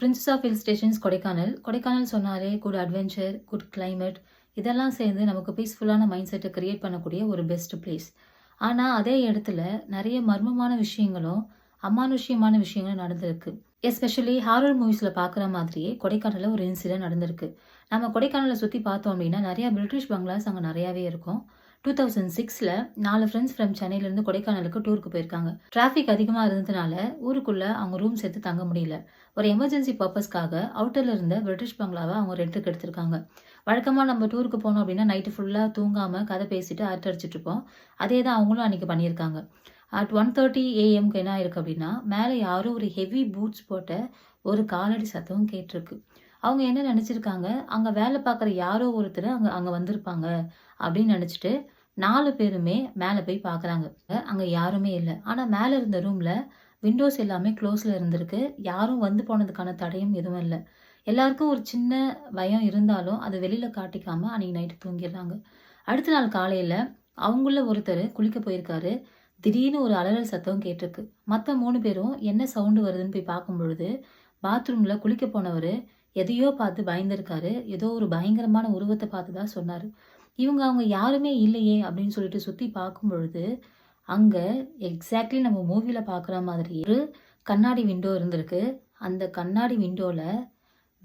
Princess of hill stations Kodaikanal. Kodaikanal சொன்னாலே good adventure, good climate இதெல்லாம் சேர்ந்து நமக்கு பீஸ்ஃபுல்லான மைண்ட் செட்டை கிரியேட் பண்ணக்கூடிய ஒரு பெஸ்ட் பிளேஸ். ஆனா, அதே இடத்துல நெறைய மர்மமான விஷயங்களும், அமானுஷ்யமான விஷயங்களும் நடந்திருக்கு. எஸ்பெஷலி ஹாரர் மூவிஸ்ல பார்க்குற மாதிரியே கொடைக்கானல்ல ஒரு இன்சிடென்ட் நடந்திருக்கு. நம்ம கொடைக்கானல சுத்தி பார்த்தோம் அப்டின்னா, நெறைய பிரிட்டிஷ் பங்களாஸ் அங்க நெறையாவே இருக்கும். 2006ல 4 ஃப்ரெண்ட்ஸ் ஃப்ரம் சென்னையிலேருந்து கொடைக்கானலுக்கு டூருக்கு போயிருக்காங்க. டிராஃபிக் அதிகமா இருந்ததுனால ஊருக்குள்ள அவங்க ரூம்ஸ் எடுத்து தங்க முடியல. ஒரு எமர்ஜென்சி பர்ப்பஸ்க்காக அவுட்டர்ல இருந்த பிரிட்டிஷ் பங்களாவ அவங்க ரென்ட்டுக்கு எடுத்திருக்காங்க. வழக்கமா நம்ம டூருக்கு போனோம் அப்டின்னா, நைட்டு ஃபுல்லா தூங்காம கதை பேசிட்டு அரட்டை அடிச்சிட்டு இருப்போம். அதே தான் அவங்களும் அன்னைக்கு பண்ணியிருக்காங்க. அட் 1:30 ஏஎம்க்கு என்ன ஆயிருக்கு அப்டின்னா, மேல யாரோ ஒரு ஹெவி பூட்ஸ் போட்ட ஒரு காலடி சத்தம் கேட்டிருக்கு. அவங்க என்ன நெனச்சிருக்காங்க, அங்க வேலை பார்க்குற யாரோ ஒருத்தர் அங்க அங்க வந்திருப்பாங்க அப்படின்னு நெனச்சுட்டு 4 பேருமே மேல போய் பார்க்குறாங்க. அங்க யாருமே இல்ல. ஆனா மேல இருந்த ரூம்ல விண்டோஸ் எல்லாமே க்ளோஸ்ல இருந்திருக்கு. யாரும் வந்து போனதுக்கான தடயம் எதுவும் இல்ல. எல்லாருக்கும் ஒரு சின்ன பயம் இருந்தாலும், அத வெளில காட்டிக்காம அன்னைக்கு நைட்டு தூங்கிர்றாங்க. அடுத்த நாள் காலையில அவங்கள்ல ஒருத்தரு குளிக்க போயிருக்காரு. திடீர்னு ஒரு அலறல் சத்தம் கேட்டிருக்கு. மத்த 3 பேரும் என்ன சவுண்ட் வருதுன்னு போய் பார்க்கும்பொழுது, பாத்ரூம்ல குளிக்க போனவரு எதையோ பார்த்து பயந்திருக்காரு. ஏதோ ஒரு பயங்கரமான உருவத்த பார்த்ததா சொன்னாரு. அவங்க யாருமே இல்லையே அப்படின்னு சொல்லிட்டு சுத்தி பார்க்கும் பொழுது, அங்க எக்ஸாக்ட்லி நம்ம மூவில பார்க்குற மாதிரி ஒரு கண்ணாடி விண்டோ இருந்திருக்கு. அந்த கண்ணாடி விண்டோல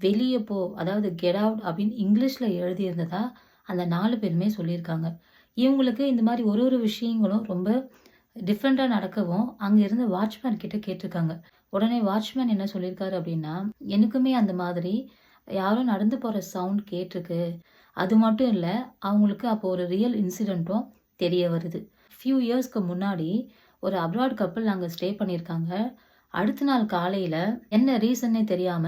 வெளிய போ அதாவது கெட் அவுட் அப்படின்னு இங்கிலீஷ்ல எழுதியிருந்ததா அந்த 4 பேருமே சொல்லியிருக்காங்க. இவங்களுக்கு இந்த மாரி ஒரு ஒரு விஷயங்களும் ரொம்ப டிஃப்ரெண்ட்டா நடக்கவும், அங்க இருந்த வாட்ச்மேன் கிட்ட கேட்டிருக்காங்க. உடனே வாட்ச்மேன் என்ன சொல்லியிருக்காரு அப்படின்னா, எனக்குமே அந்த மாதிரி யாரோ நடந்து போற சவுண்ட் கேட்டிருக்கு. அது மட்டும் இல்ல, அவங்களுக்கு அப்போ ஒரு ரியல் இன்சிடென்ட்டும் தெரிய வருது. ஃபியூ இயர்ஸ்க்கு முன்னாடி ஒரு அப்ராட் கப்பிள் அங்க ஸ்டே பண்ணியிருக்காங்க. அடுத்த நாள் காலையில என்ன ரீசன்னே தெரியாம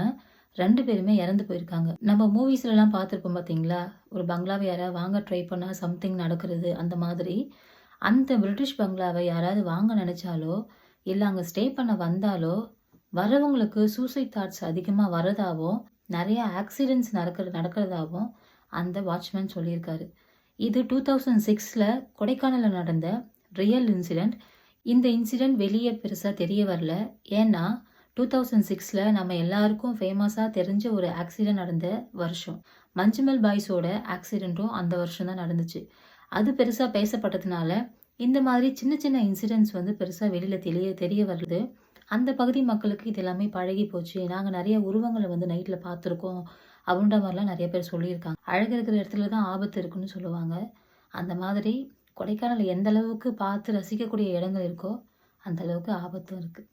2 பேருமே இறந்து போயிருக்காங்க. நம்ம மூவிஸ்லலாம் பார்த்துருப்போம் பார்த்தீங்களா? ஒரு பங்களாவ யாராவது வாங்க ட்ரை பண்ணா சம்திங் நடக்கிறது அந்த மாதிரி. அந்த பிரிட்டிஷ் பங்களாவ யாராவது வாங்க நெனச்சாலோ, இல்ல அங்க ஸ்டே பண்ண வந்தாலோ, வரவங்களுக்கு சூசைட் தாட்ஸ் அதிகமா வரதாவும், நெறைய ஆக்சிடென்ட்ஸ் நடக்கிறதாவும் அந்த வாட்ச்மேன் சொல்லியிருக்காரு. இது 2006ல கொடைக்கானல்ல நடந்த ரியல் இன்சிடென்ட். இந்த இன்சிடென்ட் வெளிய பெருசா தெரிய வரல. ஏன்னா 2006ல நம்ம எல்லாருக்கும் ஃபேமஸா தெரிஞ்ச ஒரு ஆக்சிடென்ட் நடந்த வருஷம். மஞ்சுமல் பாய்ஸோட ஆக்சிடென்ட்டும் அந்த வருஷம் தான் நடந்துச்சு. அது பெருசா பேசப்பட்டதுனால, இந்த மாதிரி சின்ன சின்ன இன்சிடென்ட்ஸ் வந்து பெருசா வெளியில தெரிய வருது. அந்த பகுதி மக்களுக்கு இது எல்லாமே பழகி போச்சு. நாங்க நெறைய உருவங்கள வந்து நைட்ல பார்த்துருக்கோம். அப்படின்ற மாரிலாம் நெறைய பேர் சொல்லியிருக்காங்க. அழகு இருக்கிற இடத்துல தான் ஆபத்து இருக்குன்னு சொல்லுவாங்க. அந்த மாதிரி கொடைக்கானல் எந்த அளவுக்கு பார்த்து ரசிக்கக்கூடிய இடங்கள் இருக்கோ, அந்த அளவுக்கு ஆபத்தும் இருக்கு.